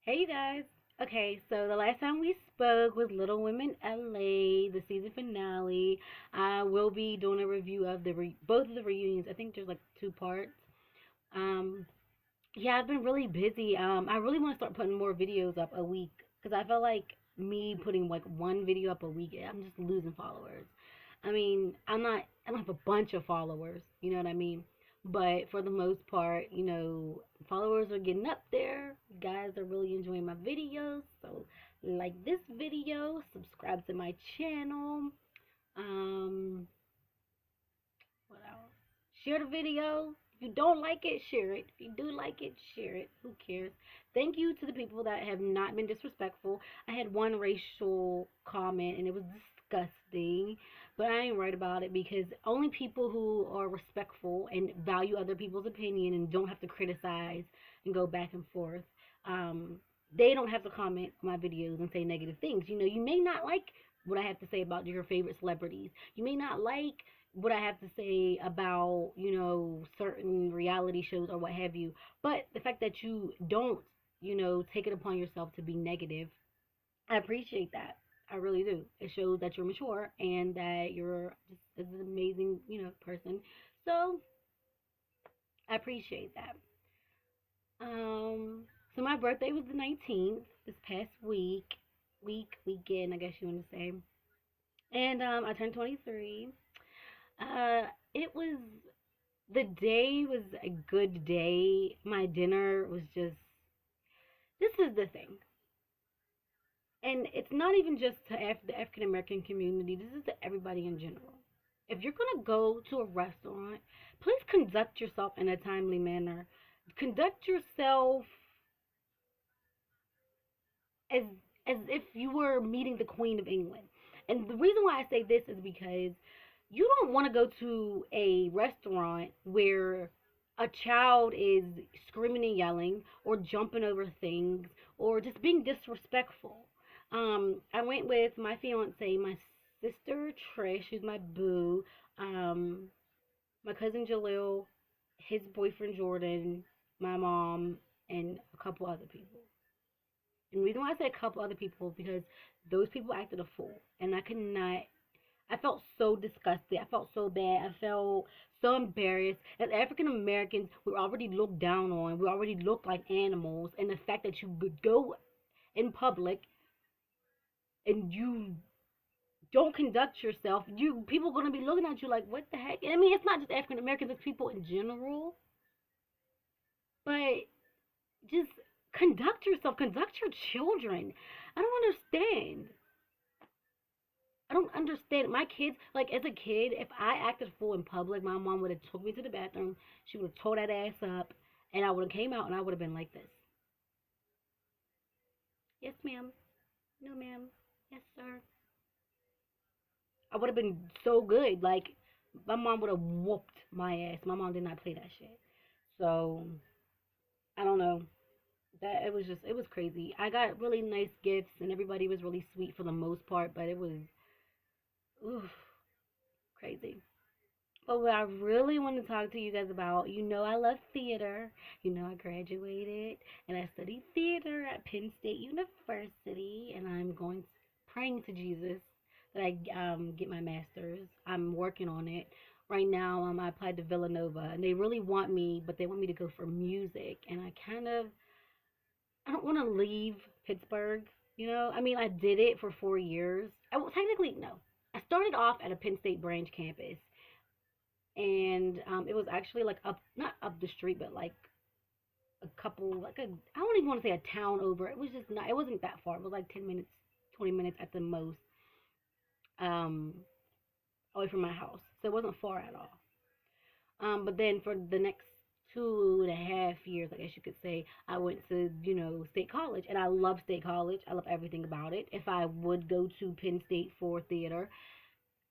Hey, you guys. Okay, so the last time we spoke was Little Women LA, the season finale. I will be doing a review of both of the reunions. I think there's like two parts. Um, yeah, I've been really busy. I really want to start putting more videos up a week because I feel like me putting like one video up a week, I'm just losing followers. I mean, I don't have a bunch of followers, you know what I mean? But for the most part, followers are getting up there. You guys are really enjoying my videos. So, like this video, subscribe to my channel. Um, what else? Share the video. If you don't like it, share it. If you do like it, share it. Who cares? Thank you to the people that have not been disrespectful. I had one racial comment and it was disgusting, but I ain't right about it because only people who are respectful and value other people's opinion and don't have to criticize and go back and forth, um, they don't have to comment on my videos and say negative things. You may not like what I have to say about your favorite celebrities. You may not like what I have to say about, certain reality shows or what have you. But the fact that you don't, take it upon yourself to be negative, I appreciate that. I really do. It shows that you're mature and that you're just an amazing, person. So I appreciate that. Um, so my birthday was the 19th this past weekend, I guess you want to say. And I turned 23. Uh, it was the day was a good day. My dinner was just, this is the thing. And it's not even just to the African American community, this is to everybody in general. If you're going to go to a restaurant, please conduct yourself in a timely manner. Conduct yourself as as if you were meeting the Queen of England. And the reason why I say this is because you don't want to go to a restaurant where a child is screaming and yelling or jumping over things or just being disrespectful. I went with my fiance, my sister Trish, who's my boo, um, my cousin Jalil, his boyfriend Jordan, my mom, and a couple other people. And the reason why I say a couple other people is because those people acted a fool, and I could not. I felt so disgusted. I felt so bad. I felt so embarrassed. As African Americans, we're already looked down on. We already look like animals, and the fact that you would go in public and you don't conduct yourself, you people are gonna be looking at you like, what the heck? I mean, it's not just African Americans; it's people in general. But just conduct yourself. Conduct your children. I don't understand. I don't understand. My kids, like as a kid, if I acted a fool in public, my mom would have took me to the bathroom. She would have tore that ass up, and I would have came out and I would have been like this. Yes, ma'am. No, ma'am. Yes, sir. I would have been so good. Like my mom would have whooped my ass. My mom did not play that shit. So I don't know. That it was crazy. I got really nice gifts and everybody was really sweet for the most part, but it was oof, crazy. But what I really want to talk to you guys about, I love theater. I graduated and I studied theater at Penn State University, and I'm praying to Jesus that I get my master's. I'm working on it right now. I applied to Villanova, and they really want me, but they want me to go for music, and I don't want to leave Pittsburgh. I mean, I did it for 4 years. Well, technically, no. I started off at a Penn State branch campus, and it was actually like up, not up the street, but like a couple, like I don't even want to say a town over. It was just not. It wasn't that far. It was like 10 minutes, 20 minutes at the most, um, away from my house. So it wasn't far at all. But then for the next 2.5 years, I guess you could say, I went to State College, and I love State College. I love everything about it. If I would go to Penn State for theater,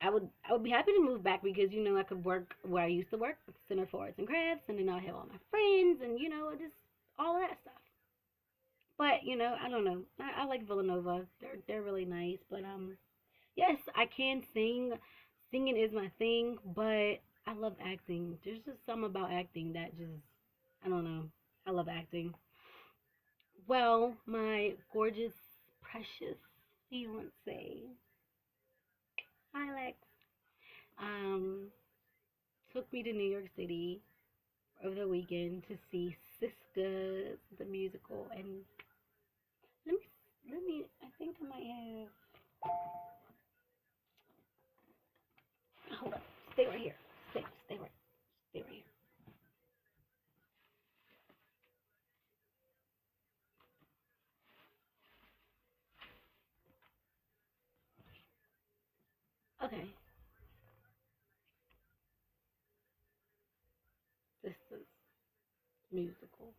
I would be happy to move back because I could work where I used to work, Center for Arts and Crafts, and then I have all my friends and just all of that stuff. But I don't know. I like Villanova. They're really nice. But yes, I can sing. Singing is my thing, but I love acting. There's just something about acting that just I don't know. I love acting. Well, my gorgeous, precious fiance, Alex, um, took me to New York City over the weekend to see Sistas, the musical, and let me, I think I might have. Hold up, stay right here. Stay right here. Okay, Sistas musical,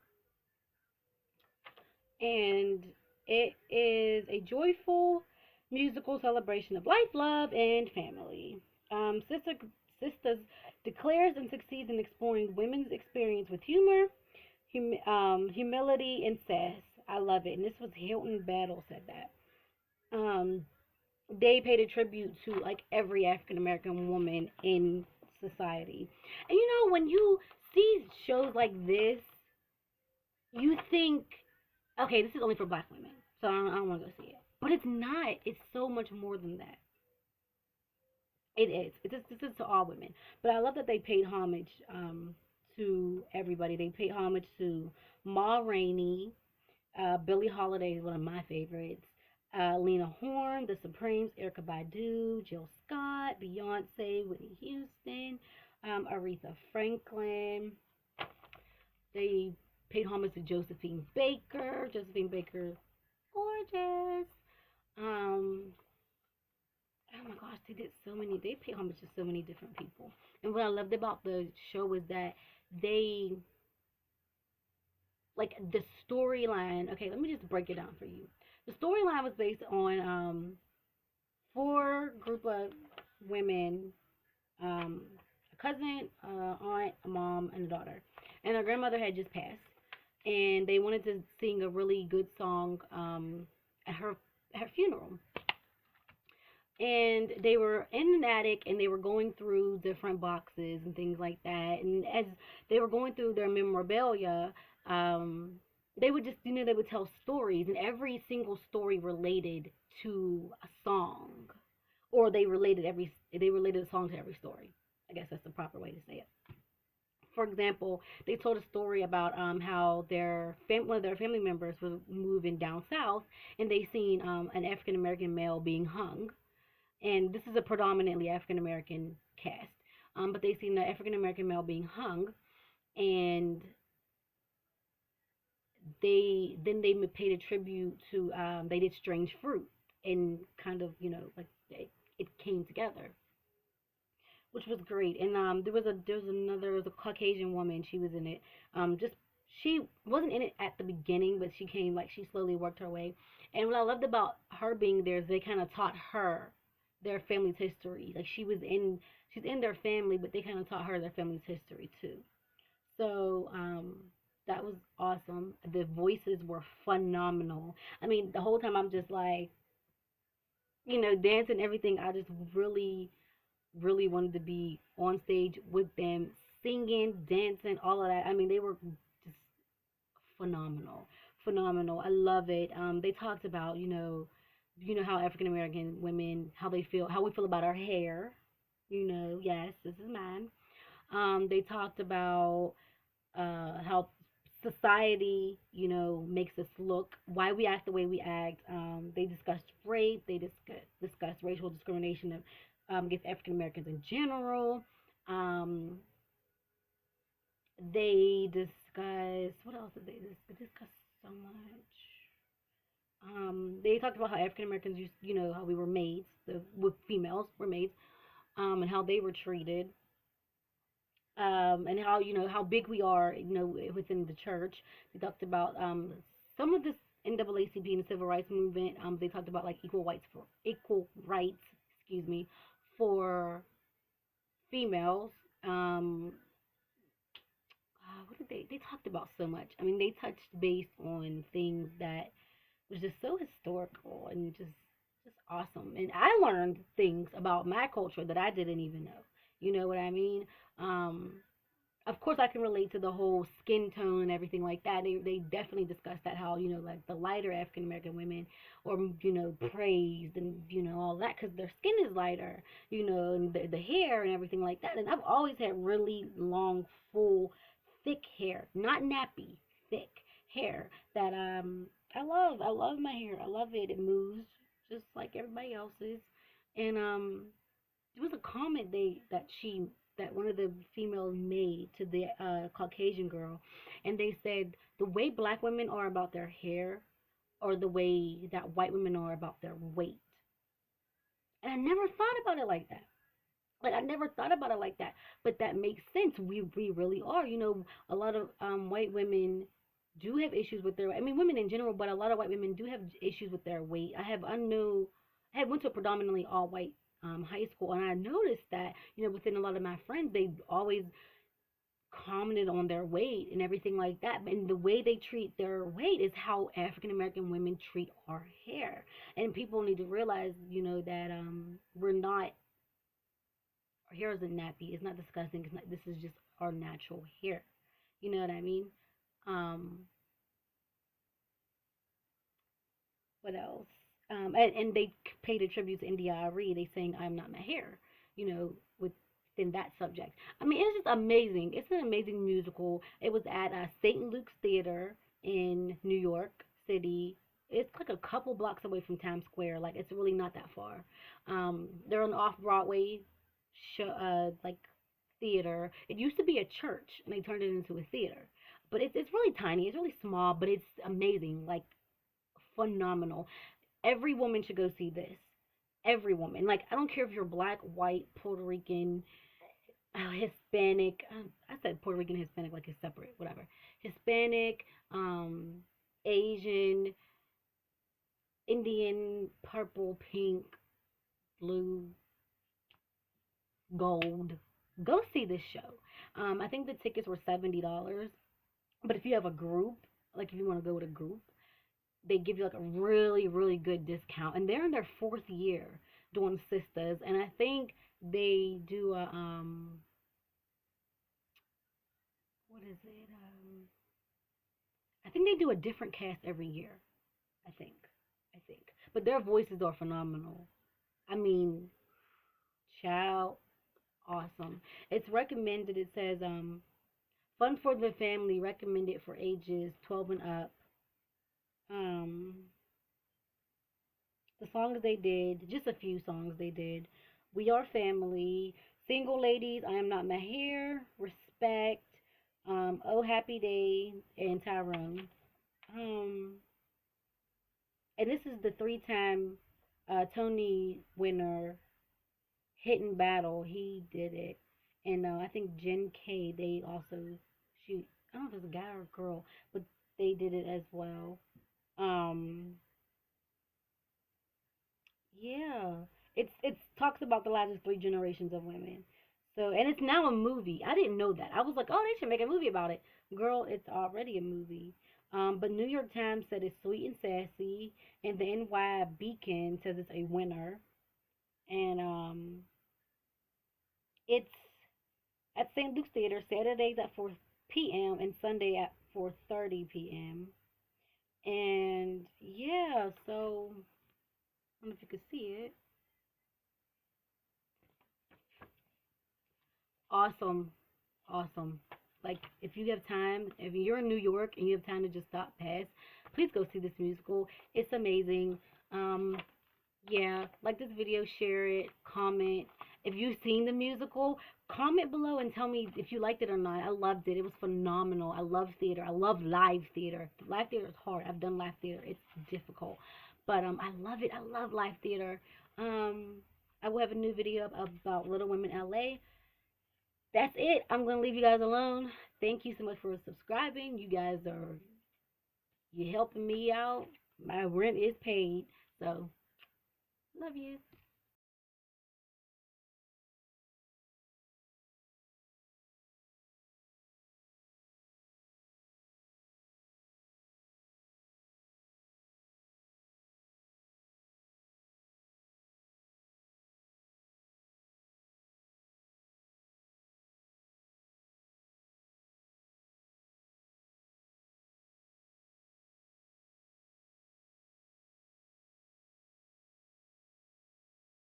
and it is a joyful musical celebration of life, love, and family. Sisters declares and succeeds in exploring women's experience with humor, humility, and sass. I love it. And this was Hilton Battle said that. Um, they paid a tribute to like every African American woman in society. And you know, when you see shows like this, you think, okay, this is only for black women, so I don't want to go see it. But it's not. It's so much more than that. It is. This is to all women. But I love that they paid homage to everybody. They paid homage to Ma Rainey. Billie Holiday is one of my favorites. Lena Horne, The Supremes, Erykah Badu, Jill Scott, Beyonce, Whitney Houston, Aretha Franklin. They paid homage to Josephine Baker. Josephine Baker, gorgeous. Um, oh my gosh, they did so many. They paid homage to so many different people. And what I loved about the show was that they like the storyline. Okay, let me just break it down for you. The storyline was based on four group of women, um, a cousin, aunt, a mom, and a daughter. And their grandmother had just passed, and they wanted to sing a really good song at her funeral. And they were in an attic and they were going through different boxes and things like that. And as they were going through their memorabilia, um, they would just, they would tell stories, and every single story related to a song, or they related a song to every story. I guess that's the proper way to say it. For example, they told a story about how one of their family members was moving down south, and they seen an African American male being hung, and this is a predominantly African American cast. But they seen the African American male being hung, and they paid a tribute to they did Strange Fruit, and kind of like it came together, which was great. And there was a Caucasian woman. She was in it. Just she wasn't in it at the beginning, but she slowly worked her way. And what I loved about her being there is they kind of taught her their family's history. Like she's in their family, but they kind of taught her their family's history too. So that was awesome. The voices were phenomenal. I mean, the whole time I'm just like, dancing, everything. I just really wanted to be on stage with them, singing, dancing, all of that. I mean, they were just phenomenal, phenomenal. I love it. They talked about, how African American women, how we feel about our hair. Yes, this is mine. They talked about how society, makes us look, why we act the way we act. They discussed rape. They discussed racial discrimination against African Americans in general. Um, they discussed what else did they discuss so much? They talked about how African Americans used, how we were maids, with females were maids, and how they were treated, and how how big we are, within the church. They talked about some of this NAACP and the civil rights movement. They talked about like equal rights, excuse me, for females. Um, what did they talked about so much? I mean, they touched base on things that was just so historical and just awesome. And I learned things about my culture that I didn't even know. You know what I mean? Um, of course I can relate to the whole skin tone and everything like that. They definitely discuss that, how, like the lighter African American women or praised, and all that because their skin is lighter, and the hair and everything like that. And I've always had really long, full, thick hair, not nappy, thick hair that I love. I love my hair. I love it. It moves just like everybody else's. And there was a comment that one of the females made to the Caucasian girl, and they said the way black women are about their hair, or the way that white women are about their weight. And I never thought about it like that. Like I never thought about it like that, but that makes sense. We really are. A lot of white women do have issues with their. I mean, women in general, but a lot of white women do have issues with their weight. I had went to a predominantly all white high school, and I noticed that within a lot of my friends, they always commented on their weight and everything like that. And the way they treat their weight is how African American women treat our hair. And people need to realize, that we're not our hair isn't nappy. It's not disgusting. It's not. This is just our natural hair. You know what I mean? Um, what else? And they paid a tribute to India Arie. They saying "I'm not my hair," within that subject. I mean, it's just amazing. It's an amazing musical. It was at St. Luke's Theater in New York City. It's like a couple blocks away from Times Square. Like it's really not that far. They're on off Broadway show, like theater. It used to be a church, and they turned it into a theater. But it's really tiny. It's really small, but it's amazing. Like phenomenal. Every woman should go see this. Every woman. Like I don't care if you're black, white, Puerto Rican, Hispanic. I said Puerto Rican, Hispanic like it's separate. Whatever. Hispanic, um, Asian, Indian, purple, pink, blue, gold. Go see this show. I think the tickets were $70, but if you have a group, like if you want to go with a group, they give you like a really really good discount. And they're in their fourth year doing SISTAS, and I think they do a what is it? I think they do a different cast every year. I think. I think. But their voices are phenomenal. I mean, child, awesome. It's recommended. It says fun for the family, recommended for ages 12 and up. Um, the songs they did, just a few songs they did. We Are Family, Single Ladies, I Am Not My Hair, Respect, Oh Happy Day, and Tyrone. Um, and this is the three-time Tony winner, Hidden Battle. He did it. And I think Jen K, they also shoot. I don't know if it's a guy or a girl, but they did it as well. Um, Yeah, it's talks about the lives of three generations of women. So, and it's now a movie. I didn't know that. I was like, oh, they should make a movie about it. Girl, it's already a movie. But New York Times said it's sweet and sassy, and the NY Beacon says it's a winner. And it's at St. Luke's Theater Saturdays at 4 p.m. and Sunday at 4:30 p.m. And yeah, so I don't know if you could see it. Awesome. Awesome. Like, if you have time, if you're in New York and you have time to just stop past, please go see this musical. It's amazing. Um, yeah, like this video, share it, comment. If you've seen the musical, comment below and tell me if you liked it or not. I loved it. It was phenomenal. I love theater. I love live theater. Live theater is hard. I've done live theater. It's difficult. But I love it. I love live theater. Um, I will have a new video about Little Women LA. That's it. I'm gonna leave you guys alone. Thank you so much for subscribing. You helping me out. My rent is paid. So love you.